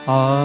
आ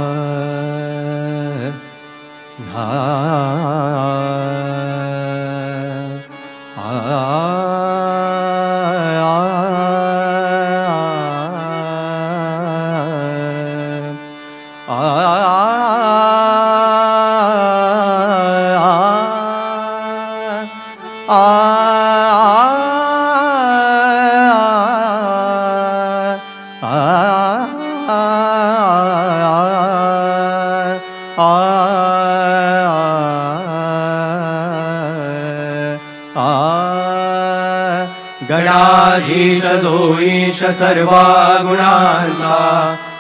गणाधीश जोईश सर्वा गुणांचा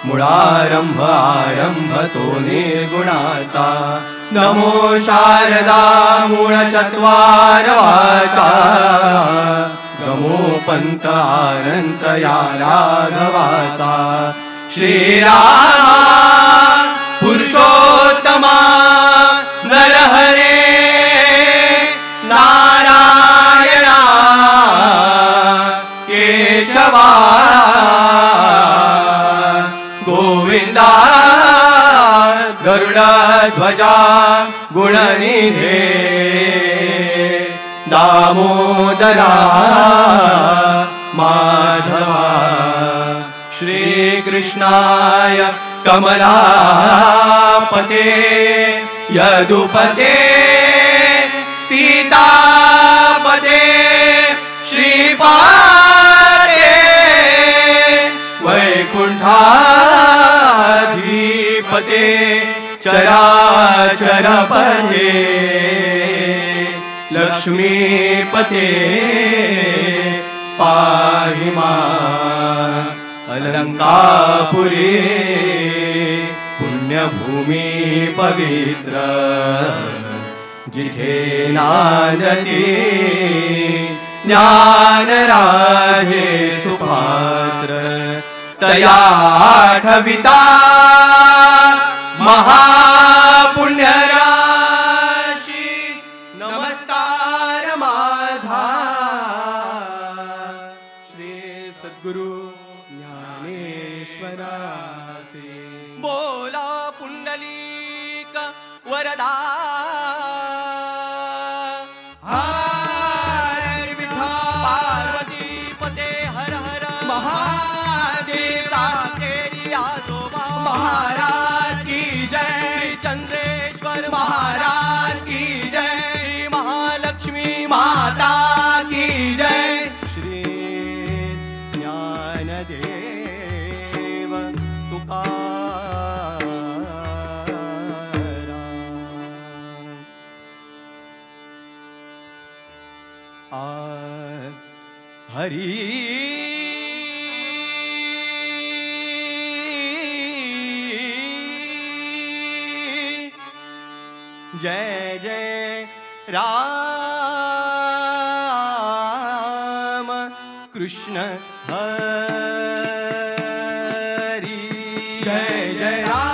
मुळारंभ आरंभ तो निर्गुणाचा नमो शारदा मूळ चत्वार वाचा गमो पंत अनंत या राघवाचा श्रीराम पुरुषोत्तमा नरहरे नारायणा केशवा गोविंदा गरुडध्वजा गुणनिधे दामोदरा माधवा श्रीकृष्णाय कमलापते यदुपते सीतापते श्रीपादे वैकुंठाधिपते चराचरपते लक्ष्मीपते पाहि मां अलंकापुरी पुण्यभूमी पवित्र जिथे नांदते ज्ञानराजे सुपात्र तया ठविता महापुण्यराशी नमस्कार माझा श्री सद्गुरु ज्ञानेश्वरासी बोला पुंडलिक वरदा महाराज की जय श्री चंद्रेश्वर महाराज की जय श्री महालक्ष्मी माता की जय श्री ज्ञानदेव तुकाराम हरि जय जय राम कृष्ण हरि जय जय राम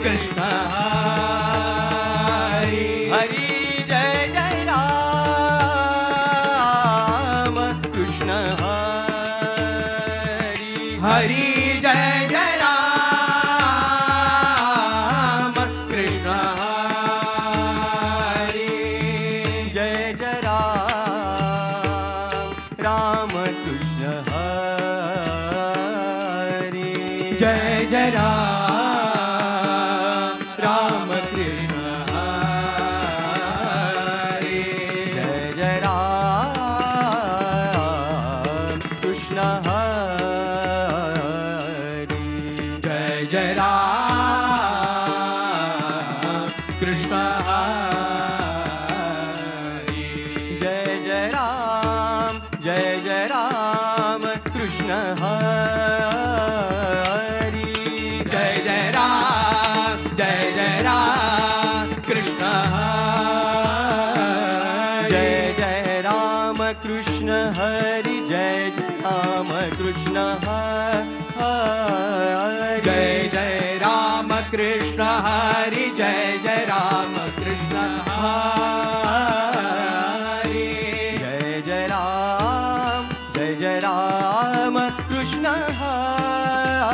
कृष्ण हरि हरि जय जय राम कृष्ण हरि हरि जय जय जय जय राम कृष्ण हरि जय जय राम कृष्ण हरि जय जय राम कृष्ण हरि जय जय राम कृष्ण हरि जय जय राम कृष्ण हरि जय जय राम कृष्ण हरि जय जय राम कृष्ण हरि जय जय राम कृष्ण हरि जय जय राम कृष्ण हरि जय जय राम कृष्ण हरि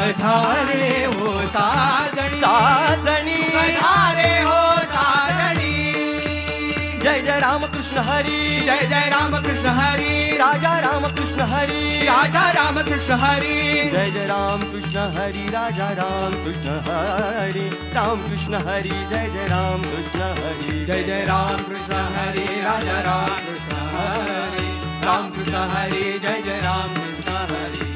झाले हो साजणी साजणी झाले हो साजणी जय जय रामकृष्ण हरी जय जय रामकृष्ण हरी राजा रामकृष्ण हरी राजा रामकृष्ण हरी जय जय रामकृष्ण हरी राजा रामकृष्ण हरी रामकृष्ण हरी जय जय रामकृष्ण हरी जय जय रामकृष्ण हरी राजा रामकृष्ण हरी रामकृष्ण हरी जय जय रामकृष्ण हरी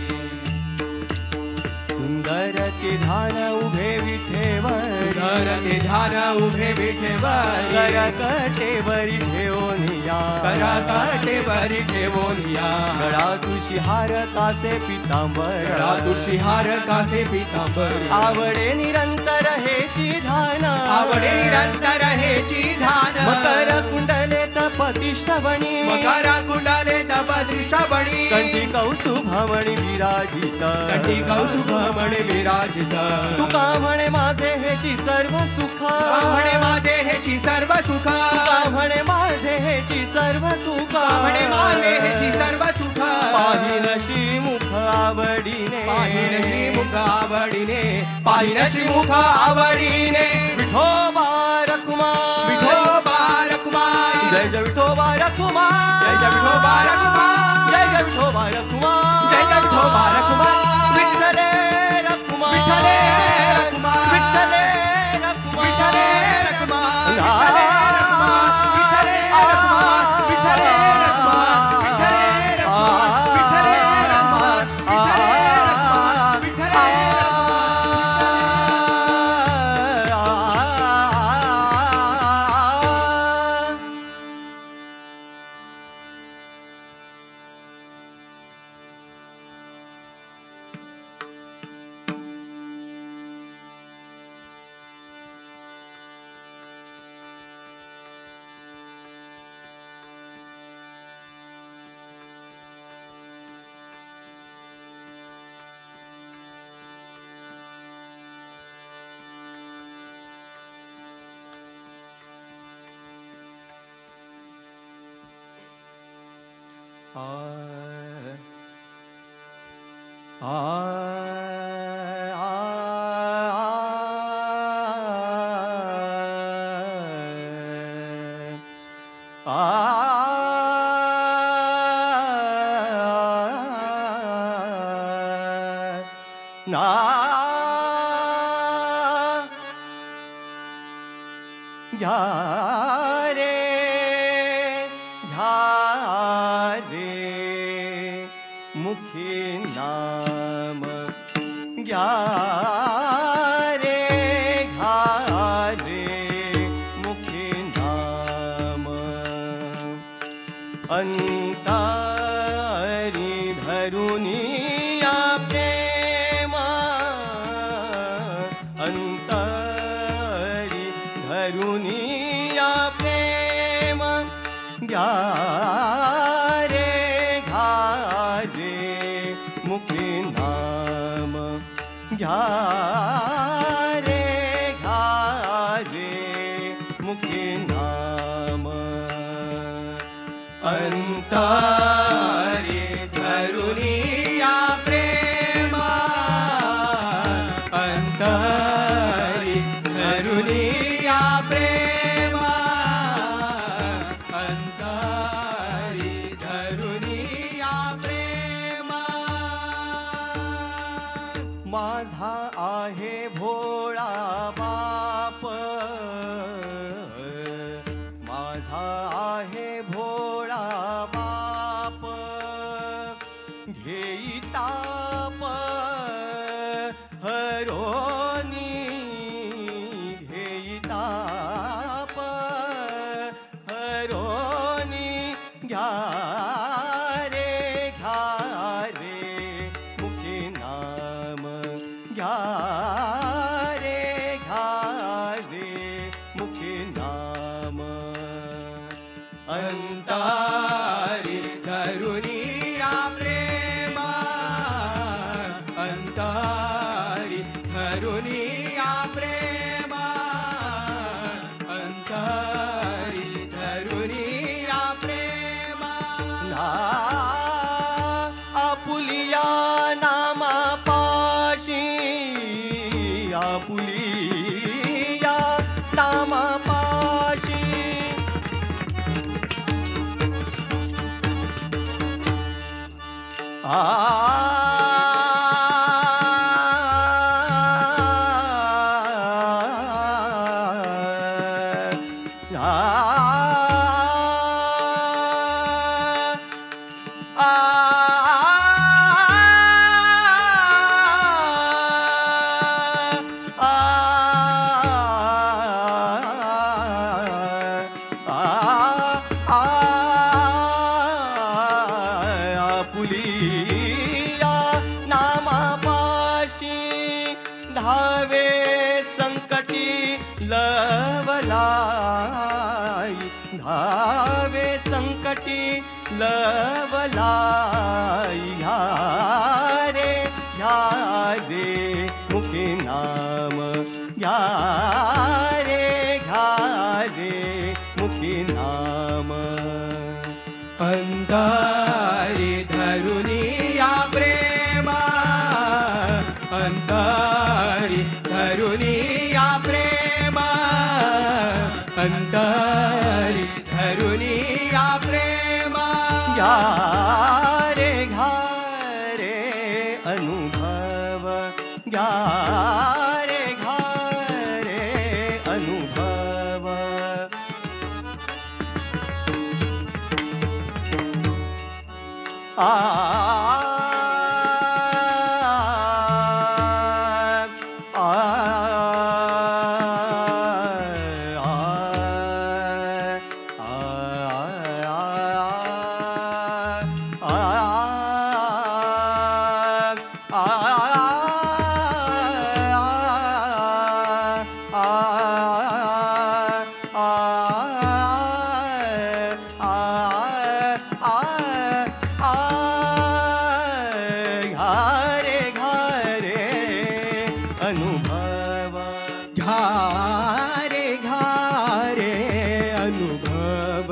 सुंदर ते ध्यान उभे विठेवर सुंदर ते ध्यान उभे विठेवर करकटेवरी ठेवोनिया करकटेवरी ठेवोनिया गळा तुशी हार कासे पितांबर गळा तुशी हार कासे पितांबर आवडे निरंतर हेची ध्यान आवडे निरंतर हेची ध्यान मकर कुंडले तपतिष्ठवणी मकर कुंडले तपतिष्ठवणी कंठी कौस्तुभमणी विराजित कंठी कौस्तुभमणी विराजित तुका म्हणे माझे हेची सर्व सुख म्हणे माझे हेची सर्व सुख म्हणे माझे हेची सर्व सुख म्हणे माझे हेची सर्व सुख पाहिन श्रीमुख आवडीने पाहिन श्रीमुख आवडीने पाहिन श्रीमुख आवडीने विठोबा रखुमा विठोबा रखुमा जय जय विठोबा रखुमा जय जय विठोबा रखुमा जय जय विठोबा रखुमा जय जय विठोबा रखुमा विठ्ठले रखुमा विठ्ठले रखुमा विठ्ठले रखुमा विठ्ठले रखुमा विठ्ठले रखुमा विठ्ठले रखुमा विठ्ठले रखुमा विठ्ठले रखुमा विठ्ठले रखुमा विठ्ठले रखुमा आपुलिया नामा पाशी धावे संकटी लवलाई, धावे संकटी लवलाई, घ्या रे मुखी नाम, घ्या रे मुखी नाम. अंतरी धरुनी या प्रेमा, अंतरी धरुनी या प्रेमा, अंतरी धरुनी या प्रेमा. घ्या रे अनुभव, घ्या रे अनुभव. अनुभव, घ्या रे अनुभव.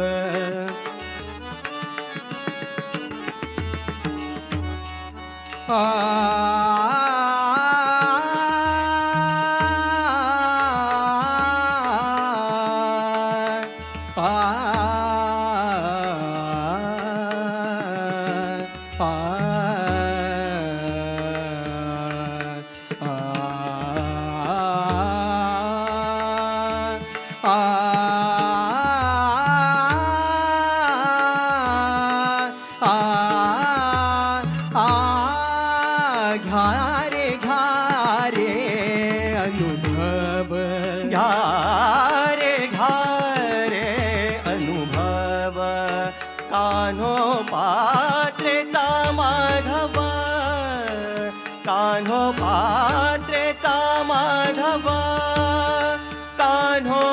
घ्या रे अनुभव, घ्या रे अनुभव. कान्हो पात्रेचा माधव, कान्हो पात्रेचा माधव, कान्हो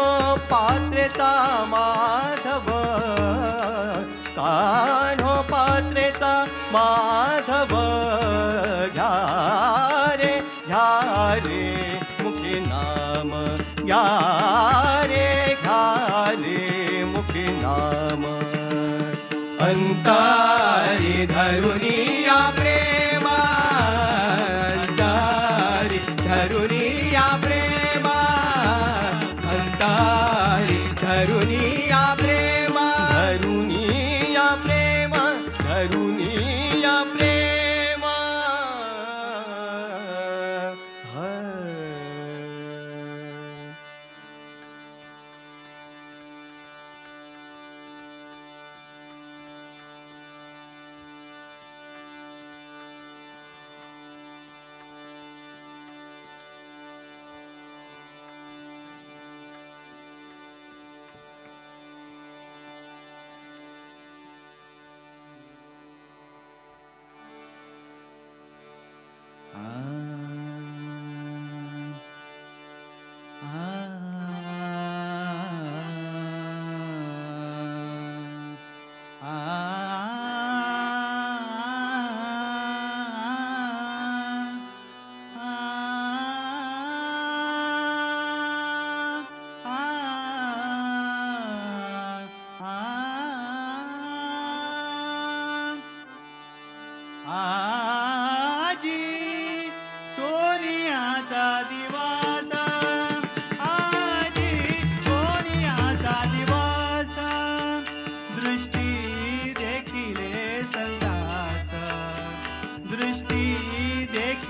पात्रेचा माधव, कान्हो पात्रेचा माधव. घ्या रे मुखी नाम, घ्या रे मुखी नाम. अंतरी धरुनी या प्रेमा, अंतरी धरुनी या प्रेमा, अंतरी धरुनी या प्रेमा. धरुनी या प्रेम, धरुनी या प्रेम.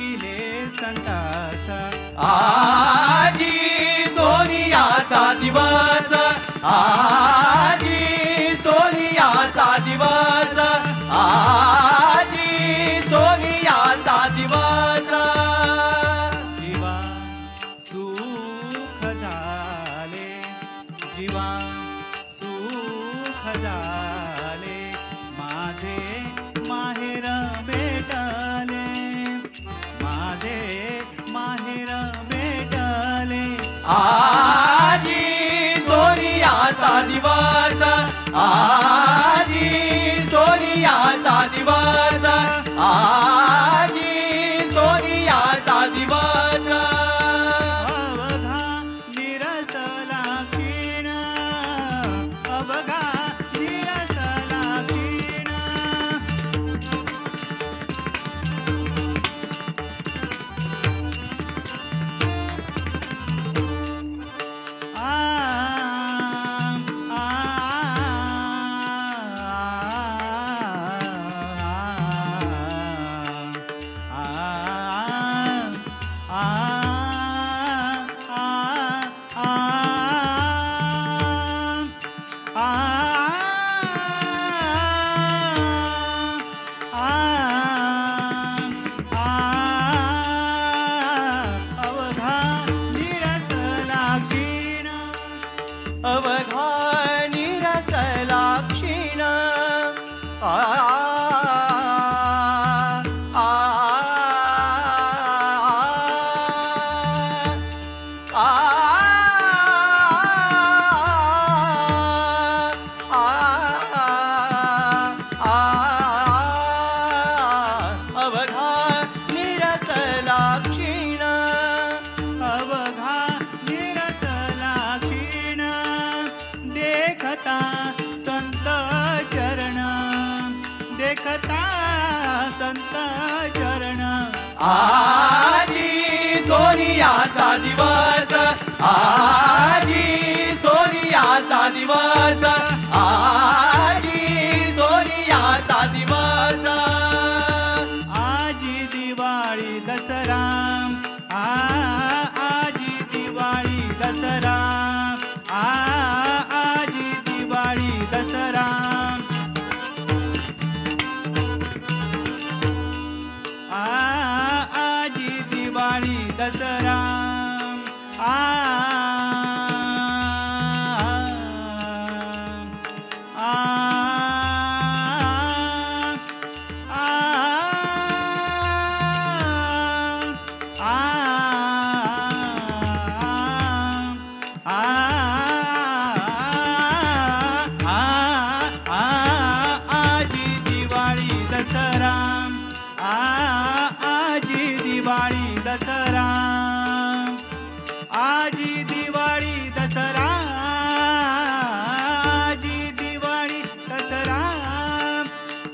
देखिले संतास आजी सोनियाचा दिवस आजी सोनियाचा दिवस आजी सोनियाचा दिवस जीवा सुख झाले जीवा सुख झाले माझे माहेर भेटले माझे माहेर भेटले आजी सोनियाचा दिवस आजी सोनियाचा दिवस आजी सोनियाचा दिवस अवघा निरसला क्षीण अवघा निरसला क्षीण अवघा निरसला क्षीण अवघा निरसला क्षीण आ आ अवघा निरसला क्षीण अवघा निरसला क्षीण देखता संत चरण देखता संत चरण आजी सोनियाचा दिवस आजी सोनियाचा दिवस आजी सोनियाचा दिवस आजी दिवाळी दसरा आजी दिवाळी दसरा आजी दिवाळी दसरा आजी दिवाळी दसरा आजी दिवाळी दसरा आजी दिवाळी दसरा आजी दिवाळी दसरा आजी दिवाळी दसरा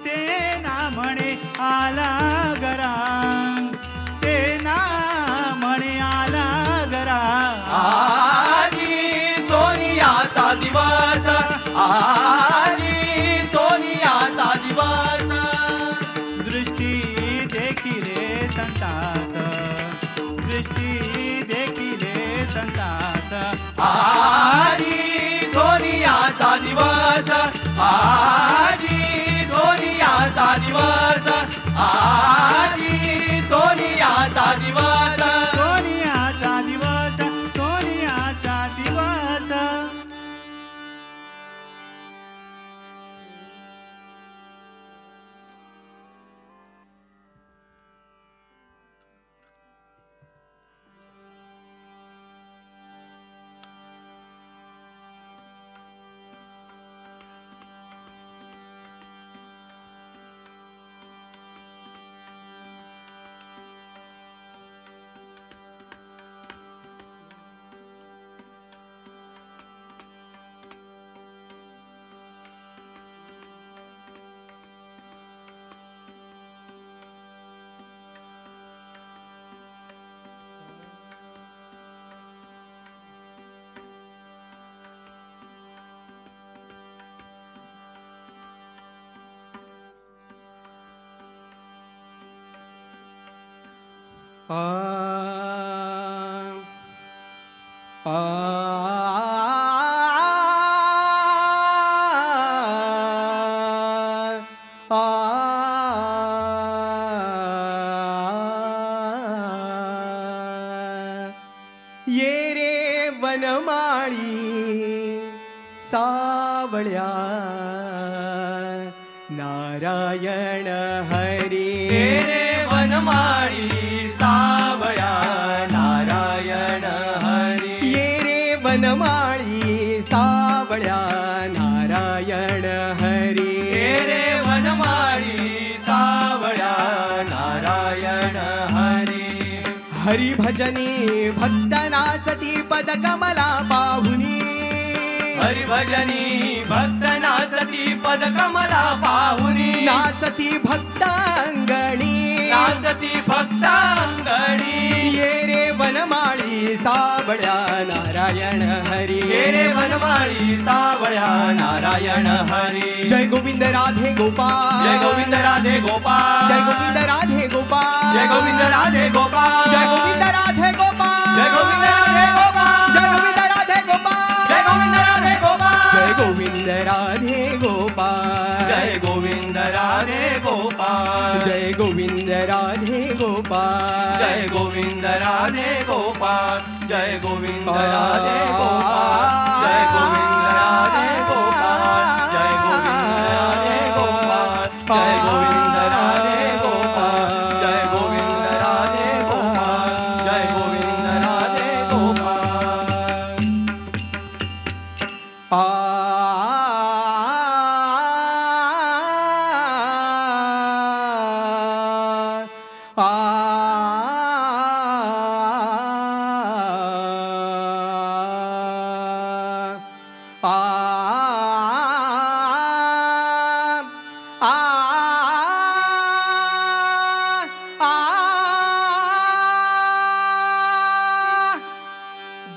सेना म्हणे आला घरा सेना म्हणे आला घरा आजी सोनियाचा दिवस आजी सोनियाचा दिवस दृष्टी देखिले संतास दृष्टी देखिले संतास आजी सोनियाचा दिवस आजी सोनियाचा दिवस आजी सोनियाचा दिवस सोनियाचा दिवस सोनियाचा दिवस आ आ ये रे वनमाळी सावळ्या नारायण हरी रे वनमाळी सावळ्या नारायण हरी ये रे वनमाळी सावळ्या नारायण हरी रे वनमाळी सावळ्या नारायण हरी हरी भजनी भक्त नाचती पद कमला पाहुनी हरी भजनी भक्त नाचती पद कमला पाहुनी नाचती भक्तांगणी नाचती भक्तांगणी ये रे वनमाळी सावळ्या नारायण हरी रे वनमाळी सावळ्या नारायण हरी जय गोविंद राधे गोपाल जय गोविंद राधे गोपाल जय गोविंद राधे गोपाल जय गोविंद राधे गोपाल जय गोविंद राधे गोपाल जय गोविंद राधे गोपाल जय गोविंद राधे गोपाल जय गोविंद राधे गोपाल जय गोविंद राधे गोपाल जय गोविंद राधे गोपाल जय गोविंद राधे गोपाल जय गोविंद राधे गोपाल जय गोविंद राधे गोपाल जय गोविंद राधे गोपाल जय गोविंद राधे गोपाल जय गोविंद राधे गोपाल जय गोविंद राधे गोपाल जय गोविंद राधे गोपाल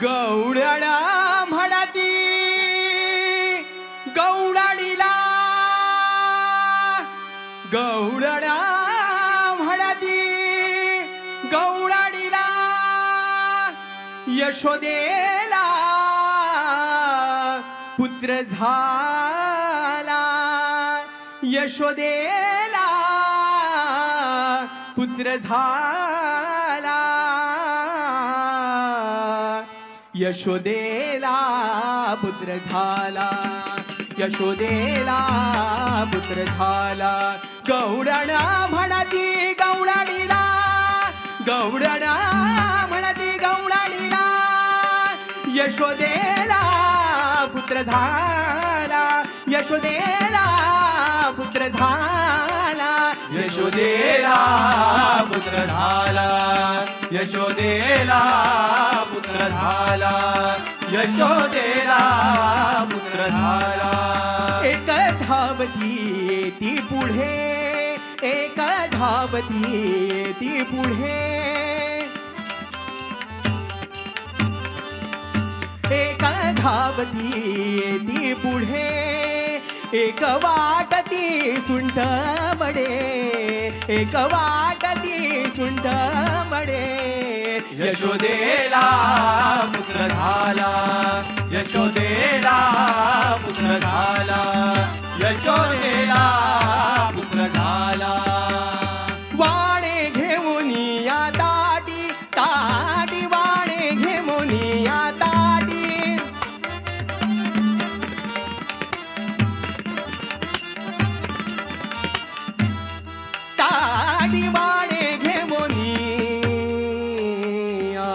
गौडणा म्हणती गौडणीला गौडणा म्हणती गौडणीला यशोदेला पुत्र झाला यशोदेला पुत्र झाला यशोदेला पुत्र झाला यशोदेला पुत्र झाला गौडणा म्हणती गौडणीला गौडणा म्हणती गौडणीला यशोदेला पुत्र झाला यशोदेला पुत्र झाला यशोदेला पुत्र झाला यशोदेला पुत्र झाला यशोदेला पुत्र झाला एक धावती ती पुढे एक धावती ती पुढे एक धावती ती पुढे एक वाटती सुंठ मडे एक वाटती सुंठ मडे यशोदेला पुत्र झाला यशोदेला पुत्र झाला यशोदेला पुत्र झाला वाणे घेऊन या ताटी ताटी वाणे घेऊन या ताटी ताटी वाणे घेऊन या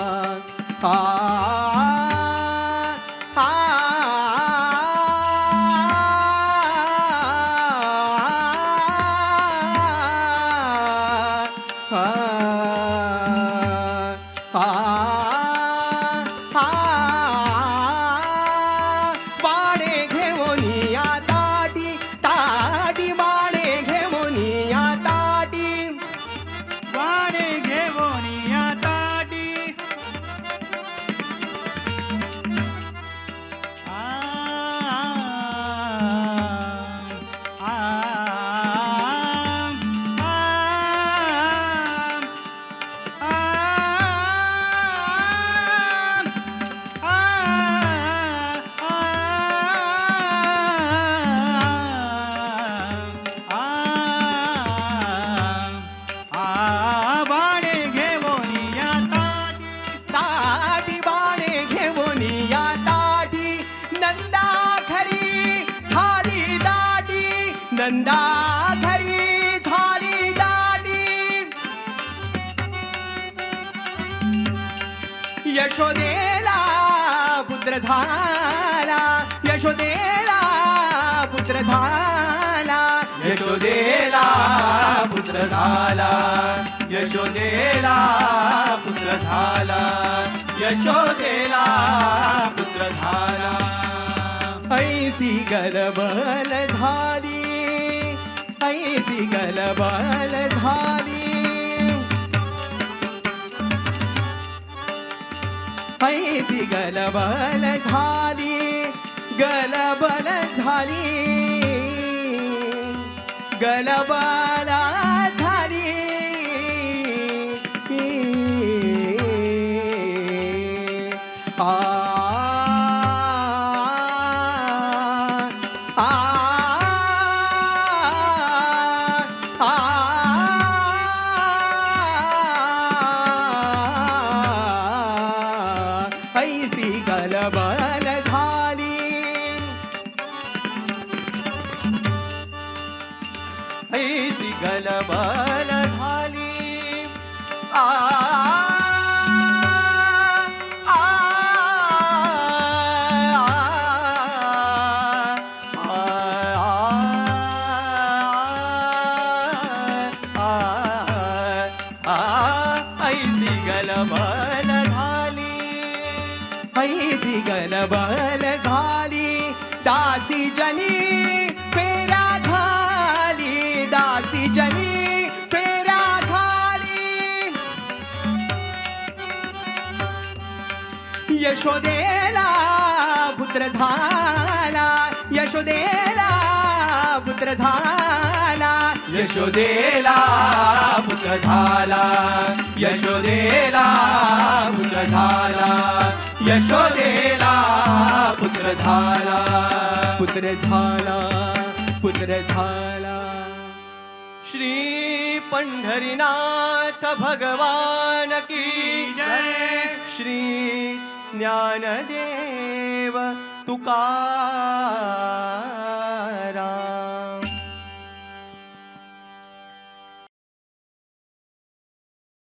नंदा घरी झाली दाटी यशोदेला पुत्र झाला यशोदेला पुत्र झाला यशोदेला पुत्र झाला यशोदेला पुत्र झाला यशोदेला पुत्र झाला ऐसी गलबल झाली ऐसी गलबल झाली ऐसी गलबल झाली गलबल झाली गलबल झाली ऐसी गलबल झाली ऐसी गलबल झाली ऐसी गलबल झाली ऐसी गलबल झाली दासी जनी फेरा खाली दासी जनी फेरा खाली यशोदेला पुत्र झाला यशोदेला पुत्र झाला यशोदेला पुत्र झाला यशोदेला पुत्र झाला यशोदेला पुत्र झाला पुत्र झाला पुत्र झाला श्री पंढरीनाथ भगवान की जय श्री ज्ञानदेव तुकाराम